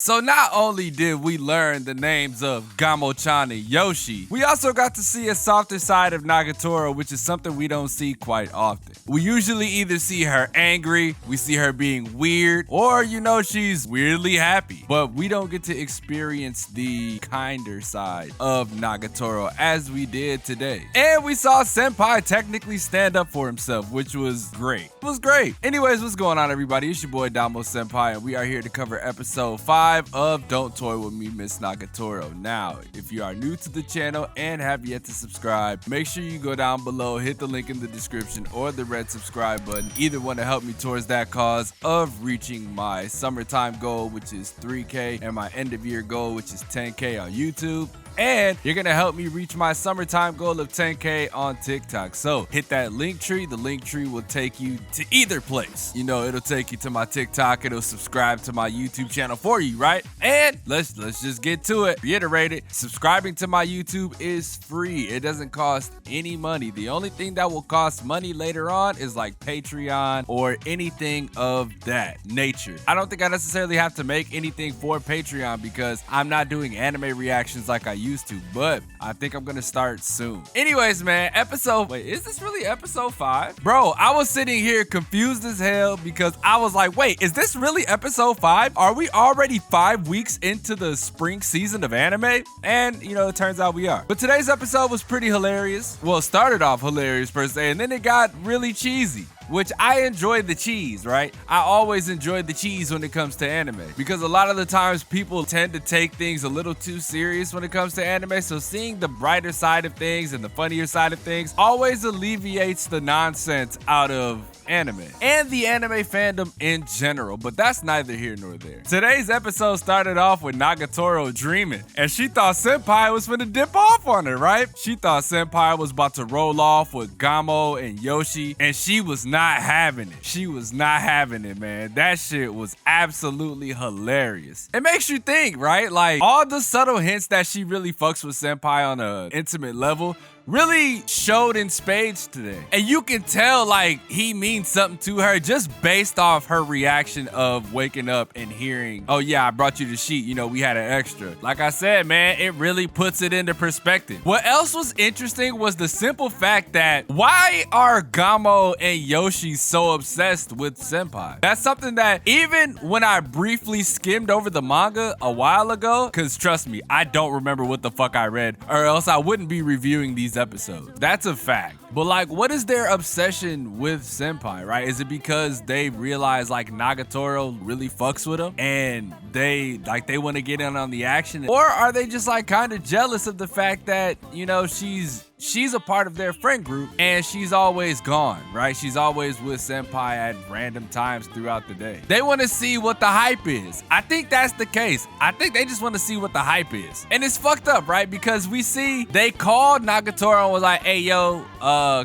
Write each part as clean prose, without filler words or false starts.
So not only did we learn the names of Gamo-chan and Yoshi, we also got to see a softer side of Nagatoro, which is something we don't see quite often. We usually either see her angry, we see her being weird, or she's weirdly happy. But we don't get to experience the kinder side of Nagatoro as we did today. And we saw Senpai technically stand up for himself, which was great. It was great. Anyways, what's going on, everybody? It's your boy Damo Senpai, and we are here to cover episode 5 of Don't Toy With Me, Miss Nagatoro. Now, if you are new to the channel and have yet to subscribe, make sure you go down below, hit the link in the description or the red subscribe button, either one to help me towards that cause of reaching my summertime goal, which is 3K, and my end of year goal, which is 10K on YouTube. And you're gonna help me reach my summertime goal of 10K on TikTok. So hit that link tree. The link tree will take you to either place. It'll take you to my TikTok. It'll subscribe to my YouTube channel for you, right? And let's just get to it. Reiterate it. Subscribing to my YouTube is free. It doesn't cost any money. The only thing that will cost money later on is like Patreon or anything of that nature. I don't think I necessarily have to make anything for Patreon because I'm not doing anime reactions like I used to, but I think I'm gonna start soon. Anyways, man, wait, is this really episode 5? Bro, I was sitting here confused as hell because I was like, wait, is this really episode 5? Are we already 5 weeks into the spring season of anime? And, it turns out we are. But today's episode was pretty hilarious. Well, it started off hilarious per se, and then it got really cheesy. Which I enjoy the cheese, right? I always enjoy the cheese when it comes to anime because a lot of the times people tend to take things a little too serious when it comes to anime. So seeing the brighter side of things and the funnier side of things always alleviates the nonsense out of anime and the anime fandom in general, but that's neither here nor there. Today's episode started off with Nagatoro dreaming, and she thought Senpai was finna dip off on her, right? She thought Senpai was about to roll off with Gamo and Yoshi, and she was not having it. She was not having it, man. That shit was absolutely hilarious. It makes you think, right? Like, all the subtle hints that she really fucks with Senpai on an intimate level really showed in spades today. And you can tell like he means something to her just based off her reaction of waking up and hearing, oh yeah, I brought you the sheet, we had an extra. Like I said, man, it really puts it into perspective. What else was interesting was the simple fact that why are Gamo and Yoshi so obsessed with Senpai? That's something that even when I briefly skimmed over the manga a while ago, cause trust me, I don't remember what the fuck I read, or else I wouldn't be reviewing these episodes. That's a fact. But like, what is their obsession with Senpai, right? Is it because they realize like Nagatoro really fucks with them and they want to get in on the action? Or are they just like kind of jealous of the fact that, she's a part of their friend group and she's always gone, right? She's always with Senpai at random times throughout the day. They want to see what the hype is. I think that's the case. I think they just want to see what the hype is. And it's fucked up, right? Because we see they called Nagatoro and was like, hey, yo,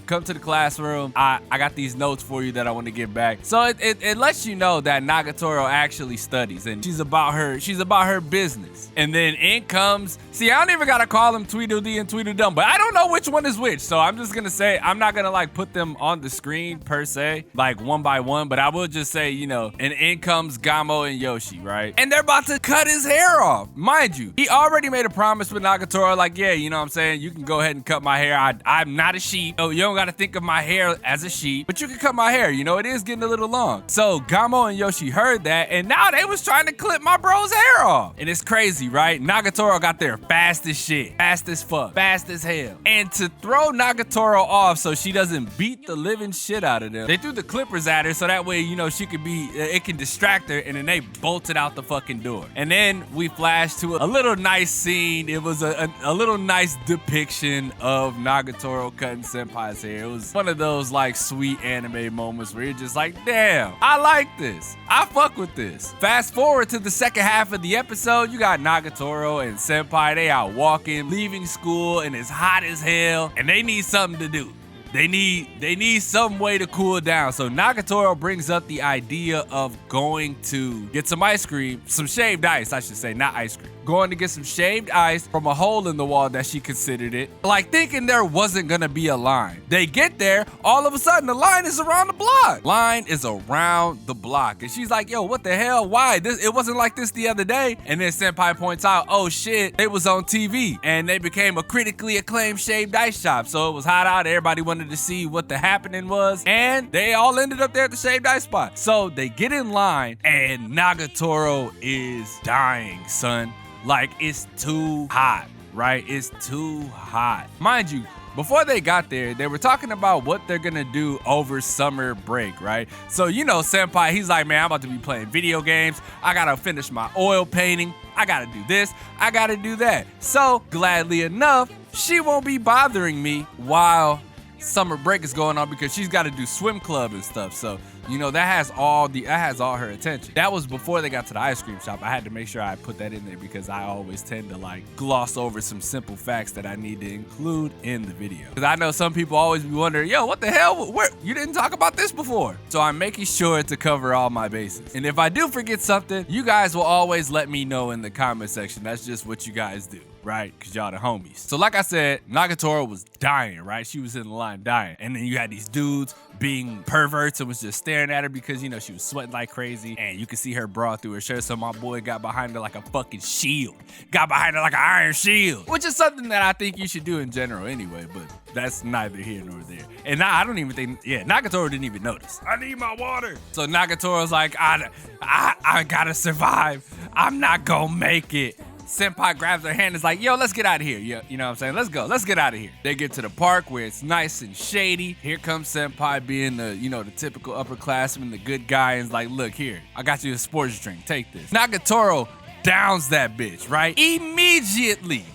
come to the classroom. I got these notes for you that I want to get back. So it lets you know that Nagatoro actually studies and she's about her business. And then in comes, see, I don't even got to call him Tweedledee and Tweedledum, but I don't know which one is which. So I'm just gonna say, I'm not gonna like put them on the screen per se, like one by one, but I will just say, and in comes Gamo and Yoshi, right? And they're about to cut his hair off. Mind you, he already made a promise with Nagatoro, like, yeah, you know what I'm saying? You can go ahead and cut my hair. I'm not a sheep. Oh, you don't gotta think of my hair as a sheep, but you can cut my hair. It is getting a little long. So Gamo and Yoshi heard that, and now they was trying to clip my bro's hair off. And it's crazy, right? Nagatoro got there fast as shit, fast as fuck, fast as hell. And to throw Nagatoro off so she doesn't beat the living shit out of them, they threw the clippers at her so that way, she could be, it can distract her, and then they bolted out the fucking door. And then we flashed to a little nice scene. It was a little nice depiction of Nagatoro cutting Senpai's hair. It was one of those like sweet anime moments where you're just like, damn, I like this. I fuck with this. Fast forward to the second half of the episode, you got Nagatoro and Senpai. They out walking, leaving school, and it's hot as hell, and they need something to do. They need some way to cool down. So Nagatoro brings up the idea of going to get some ice cream, some shaved ice, I should say, not ice cream. going to get some shaved ice from a hole in the wall that she considered it, like thinking there wasn't gonna be a line. They get there, all of a sudden the line is around the block. Line is around the block. And she's like, yo, what the hell? Why? It wasn't like this the other day. And then Senpai points out, oh shit, it was on TV and they became a critically acclaimed shaved ice shop. So it was hot out. Everybody wanted to see what the happening was. And they all ended up there at the shaved ice spot. So they get in line and Nagatoro is dying, son. Like, it's too hot, right? It's too hot. Mind you, before they got there, they were talking about what they're gonna do over summer break, right? So, you know, Senpai, he's like, man, I'm about to be playing video games. I gotta finish my oil painting. I gotta do this. I gotta do that. So, gladly enough, she won't be bothering me while summer break is going on because she's got to do swim club and stuff. So, you know, that has all her attention. That was before they got to the ice cream shop. I had to make sure I put that in there because I always tend to like gloss over some simple facts that I need to include in the video. Because I know some people always be wondering, yo, what the hell? Where you didn't talk about this before? So I'm making sure to cover all my bases. And if I do forget something, you guys will always let me know in the comment section. That's just what you guys do, right? Because y'all the homies. So like I said, Nagatoro was dying, right? She was in the line dying. And then you had these dudes being perverts and was just staring at her because, you know, she was sweating like crazy. And you could see her bra through her shirt. So my boy got behind her like a fucking shield. Got behind her like an iron shield. Which is something that I think you should do in general anyway. But that's neither here nor there. And I don't even think, Nagatoro didn't even notice. I need my water. So Nagatoro's like, I gotta survive. I'm not gonna make it. Senpai grabs her hand and is like, yo, let's get out of here. You know what I'm saying? Let's go. Let's get out of here. They get to the park where it's nice and shady. Here comes Senpai being the, you know, the typical upperclassman, the good guy, and is like, look here, I got you a sports drink. Take this. Nagatoro downs that bitch, right? Immediately.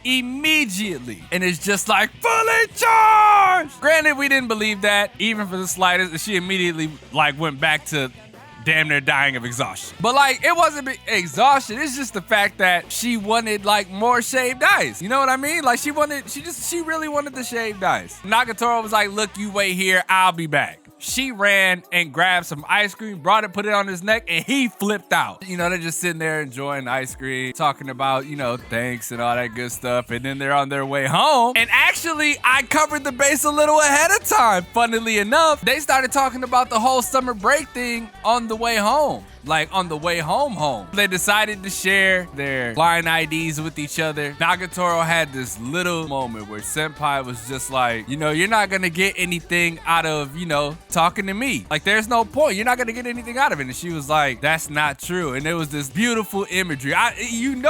And it's just like, fully charged. Granted, we didn't believe that, even for the slightest. She immediately like went back to damn near dying of exhaustion. But like, it wasn't exhaustion. It's just the fact that she wanted like more shaved ice. You know what I mean? Like she really wanted the shaved ice. Nagatoro was like, look, you wait here, I'll be back. She ran and grabbed some ice cream, brought it, put it on his neck, and he flipped out. You know, they're just sitting there enjoying the ice cream, talking about, you know, thanks and all that good stuff. And then they're on their way home. And actually, I covered the base a little ahead of time. Funnily enough, they started talking about the whole summer break thing on the way home. Like on the way home. They decided to share their line IDs with each other. Nagatoro had this little moment where Senpai was just like, you know, you're not gonna get anything out of, you know, talking to me. Like there's no point. You're not gonna get anything out of it. And she was like, that's not true. And there was this beautiful imagery. You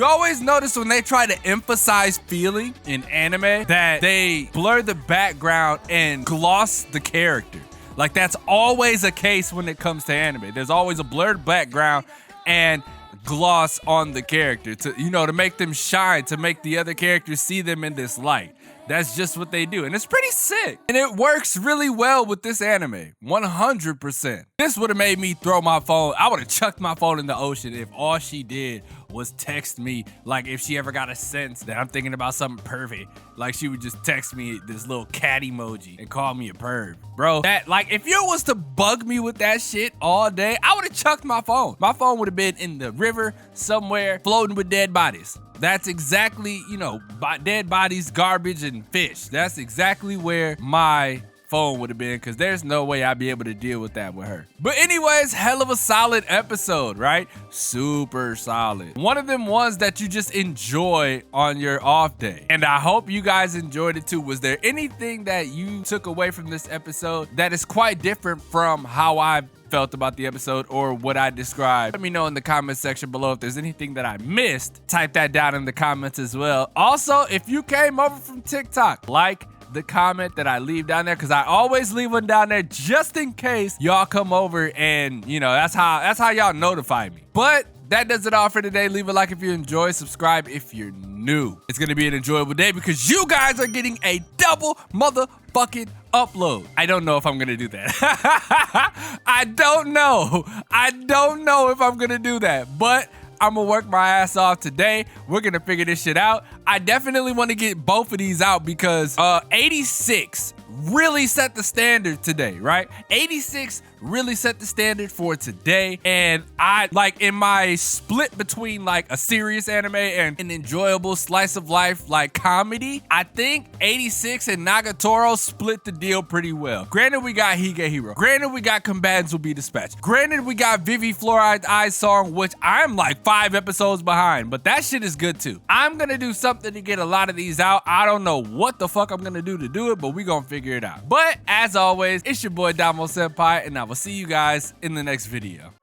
always notice when they try to emphasize feeling in anime that they blur the background and gloss the character. Like that's always a case when it comes to anime. There's always a blurred background and gloss on the character to, you know, to make them shine, to make the other characters see them in this light. That's just what they do. And it's pretty sick. And it works really well with this anime. 100%. This would have made me throw my phone. I would have chucked my phone in the ocean if all she did was text me. Like if she ever got a sense that I'm thinking about something pervy, like she would just text me this little cat emoji and call me a perv. Bro, that, like if you was to bug me with that shit all day, I would have chucked my phone. My phone would have been in the river somewhere floating with dead bodies. That's exactly, you know, dead bodies, garbage, and fish. That's exactly where my phone would have been, because there's no way I'd be able to deal with that with her. But anyways, hell of a solid episode, right? Super solid. One of them ones that you just enjoy on your off day. And I hope you guys enjoyed it too. Was there anything that you took away from this episode that is quite different from how I felt about the episode or what I described? Let me know in the comment section below. If there's anything that I missed, type that down in the comments as well. Also, if you came over from TikTok, like the comment that I leave down there, because I always leave one down there just in case y'all come over, and you know, that's how y'all notify me. But that does it all for today. Leave a like if you enjoy, subscribe if you're new. It's gonna be an enjoyable day because you guys are getting a double motherfucking upload. I don't know if I'm gonna do that. I don't know if I'm gonna do that, but I'm gonna work my ass off today. We're gonna figure this shit out. I definitely want to get both of these out because 86 really set the standard today, right? 86 really set the standard for today. And I like in my split between like a serious anime and an enjoyable slice of life like comedy, I think 86 and Nagatoro split the deal pretty well. Granted, we got Hige Hero. Granted, we got Combatants Will Be Dispatched. Granted, we got Vivi Fluoride Eye Song, which I'm like 5 episodes behind, but that shit is good too. I'm gonna do something to get a lot of these out. I don't know what the fuck I'm gonna do to do it, but we gonna figure it out. But as always, it's your boy Damo Senpai, and I will see you guys in the next video.